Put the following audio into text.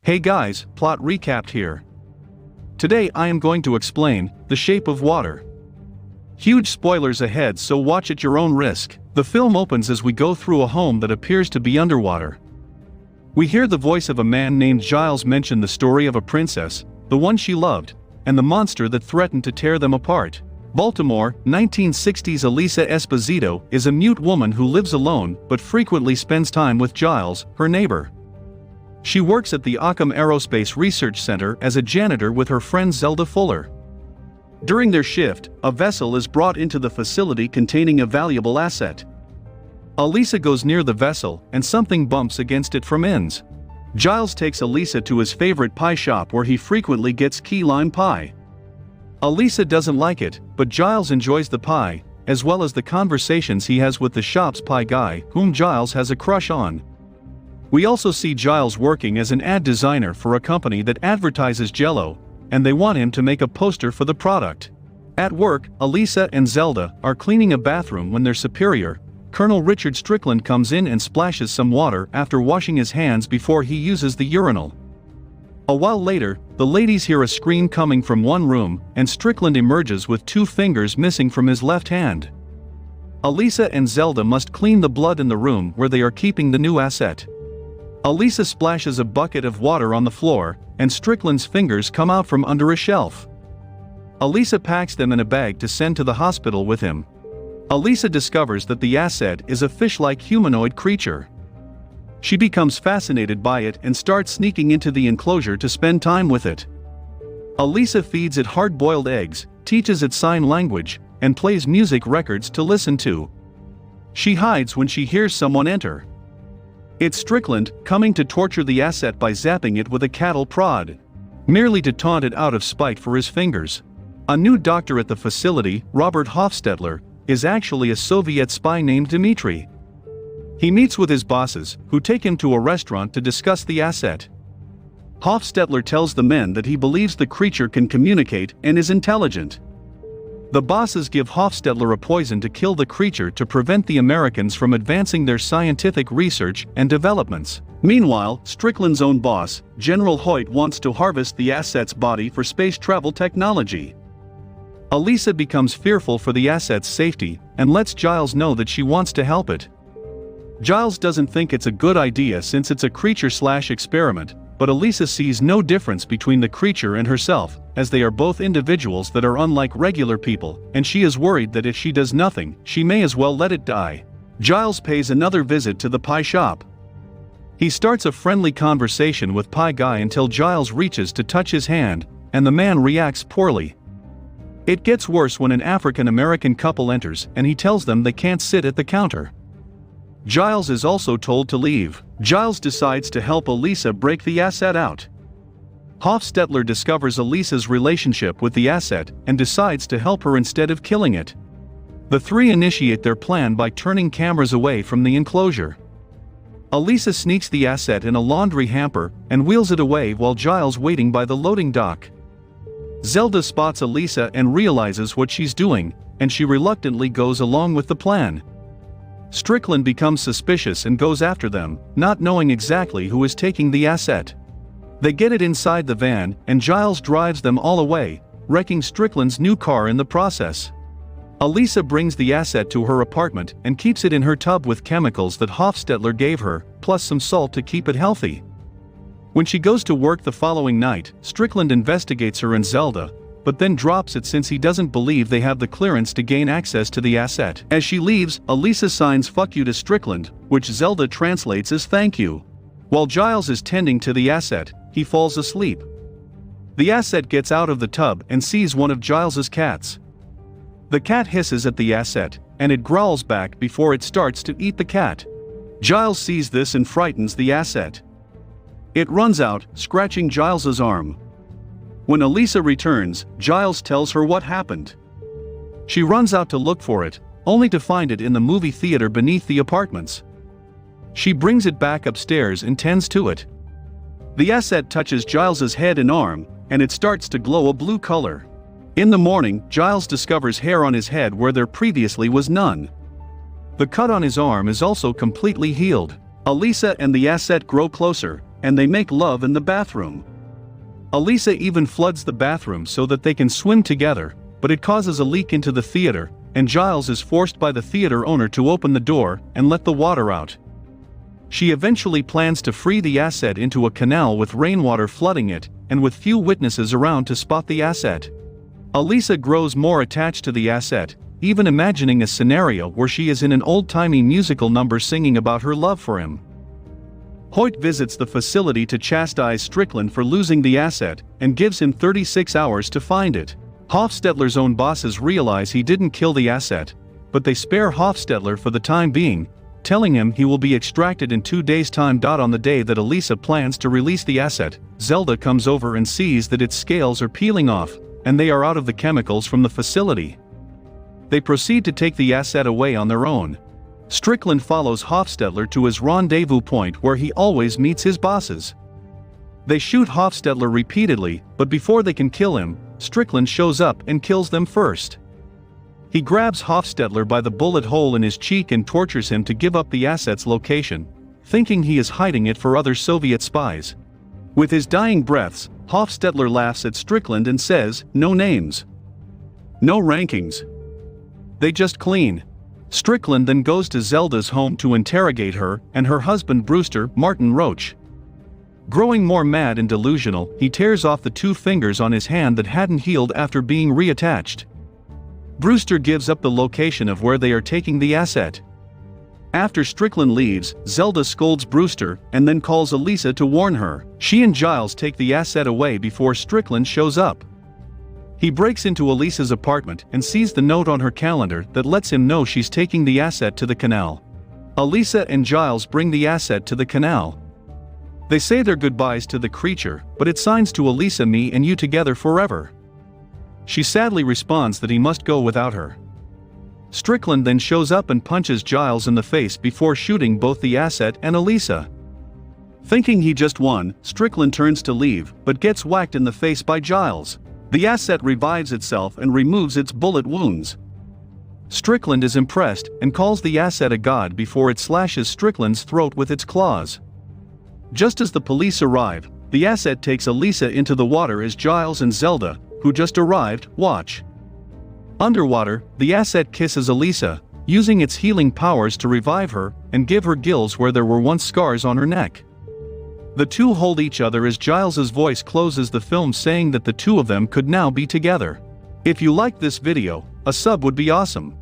Hey guys, plot recapped here. Today I am going to explain The Shape of Water. Huge spoilers ahead, so watch at your own risk. The film opens as we go through a home that appears to be underwater. We hear the voice of a man named Giles mention the story of a princess, the one she loved, and the monster that threatened to tear them apart. Baltimore, 1960s. Elisa Esposito is a mute woman who lives alone but frequently spends time with Giles, her neighbor. She works at the Occam Aerospace Research Center as a janitor with her friend Zelda Fuller. During their shift, a vessel is brought into the facility containing a valuable asset. Elisa goes near the vessel and something bumps against it from ends. Giles takes Elisa to his favorite pie shop where he frequently gets key lime pie. Elisa doesn't like it, but Giles enjoys the pie, as well as the conversations he has with the shop's pie guy, whom Giles has a crush on. We also see Giles working as an ad designer for a company that advertises Jell-O, and they want him to make a poster for the product. At work, Elisa and Zelda are cleaning a bathroom when their superior, Colonel Richard Strickland, comes in and splashes some water after washing his hands before he uses the urinal. A while later, the ladies hear a scream coming from one room, and Strickland emerges with 2 fingers missing from his left hand. Elisa and Zelda must clean the blood in the room where they are keeping the new asset. Elisa splashes a bucket of water on the floor, and Strickland's fingers come out from under a shelf. Elisa packs them in a bag to send to the hospital with him. Elisa discovers that the asset is a fish-like humanoid creature. She becomes fascinated by it and starts sneaking into the enclosure to spend time with it. Elisa feeds it hard-boiled eggs, teaches it sign language, and plays music records to listen to. She hides when she hears someone enter. It's Strickland, coming to torture the asset by zapping it with a cattle prod, merely to taunt it out of spite for his fingers. A new doctor at the facility, Robert Hofstetler, is actually a Soviet spy named Dmitri. He meets with his bosses, who take him to a restaurant to discuss the asset. Hofstetler tells the men that he believes the creature can communicate and is intelligent. The bosses give Hofstetler a poison to kill the creature to prevent the Americans from advancing their scientific research and developments. Meanwhile, Strickland's own boss, General Hoyt, wants to harvest the asset's body for space travel technology. Elisa becomes fearful for the asset's safety and lets Giles know that she wants to help it. Giles doesn't think it's a good idea since it's a creature/experiment, but Elisa sees no difference between the creature and herself, as they are both individuals that are unlike regular people, and she is worried that if she does nothing, she may as well let it die. Giles pays another visit to the pie shop. He starts a friendly conversation with Pie Guy until Giles reaches to touch his hand, and the man reacts poorly. It gets worse when an African-American couple enters and he tells them they can't sit at the counter. Giles is also told to leave. Giles decides to help Elisa break the asset out. Hofstetler discovers Elisa's relationship with the asset and decides to help her instead of killing it. The three initiate their plan by turning cameras away from the enclosure. Elisa sneaks the asset in a laundry hamper and wheels it away while Giles waiting by the loading dock. Zelda spots Elisa and realizes what she's doing, and she reluctantly goes along with the plan. Strickland becomes suspicious and goes after them, not knowing exactly who is taking the asset. They get it inside the van, and Giles drives them all away, wrecking Strickland's new car in the process. Elisa brings the asset to her apartment and keeps it in her tub with chemicals that Hofstetler gave her, plus some salt to keep it healthy. When she goes to work the following night, Strickland investigates her and Zelda, but then drops it since he doesn't believe they have the clearance to gain access to the asset. As she leaves, Elisa signs "fuck you" to Strickland, which Zelda translates as "thank you." While Giles is tending to the asset, he falls asleep. The asset gets out of the tub and sees one of Giles's cats. The cat hisses at the asset, and it growls back before it starts to eat the cat. Giles sees this and frightens the asset. It runs out, scratching Giles's arm. When Elisa returns, Giles tells her what happened. She runs out to look for it, only to find it in the movie theater beneath the apartments. She brings it back upstairs and tends to it. The asset touches Giles's head and arm, and it starts to glow a blue color. In the morning, Giles discovers hair on his head where there previously was none. The cut on his arm is also completely healed. Elisa and the asset grow closer, and they make love in the bathroom. Elisa even floods the bathroom so that they can swim together, but it causes a leak into the theater, and Giles is forced by the theater owner to open the door and let the water out. She eventually plans to free the asset into a canal with rainwater flooding it, and with few witnesses around to spot the asset. Elisa grows more attached to the asset, even imagining a scenario where she is in an old-timey musical number singing about her love for him. Hoyt visits the facility to chastise Strickland for losing the asset, and gives him 36 hours to find it. Hofstetler's own bosses realize he didn't kill the asset, but they spare Hofstetler for the time being, telling him he will be extracted in 2 days' time. On the day that Elisa plans to release the asset, Zelda comes over and sees that its scales are peeling off, and they are out of the chemicals from the facility. They proceed to take the asset away on their own. Strickland follows Hofstetler to his rendezvous point where he always meets his bosses. They shoot Hofstetler repeatedly, but before they can kill him, Strickland shows up and kills them first. He grabs Hofstetler by the bullet hole in his cheek and tortures him to give up the asset's location, thinking he is hiding it for other Soviet spies. With his dying breaths, Hofstetler laughs at Strickland and says, "No names. No rankings. They just clean." Strickland then goes to Zelda's home to interrogate her and her husband Brewster, Martin Roach. Growing more mad and delusional, he tears off the 2 fingers on his hand that hadn't healed after being reattached. Brewster gives up the location of where they are taking the asset. After Strickland leaves, Zelda scolds Brewster and then calls Elisa to warn her. She and Giles take the asset away before Strickland shows up. He breaks into Elisa's apartment and sees the note on her calendar that lets him know she's taking the asset to the canal. Elisa and Giles bring the asset to the canal. They say their goodbyes to the creature, but it signs to Elisa, "Me and you together forever." She sadly responds that he must go without her. Strickland then shows up and punches Giles in the face before shooting both the asset and Elisa. Thinking he just won, Strickland turns to leave, but gets whacked in the face by Giles. The asset revives itself and removes its bullet wounds. Strickland is impressed and calls the asset a god before it slashes Strickland's throat with its claws. Just as the police arrive, the asset takes Elisa into the water as Giles and Zelda, who just arrived, watch. Underwater, the asset kisses Elisa, using its healing powers to revive her and give her gills where there were once scars on her neck. The two hold each other as Giles's voice closes the film, saying that the two of them could now be together. If you liked this video, a sub would be awesome.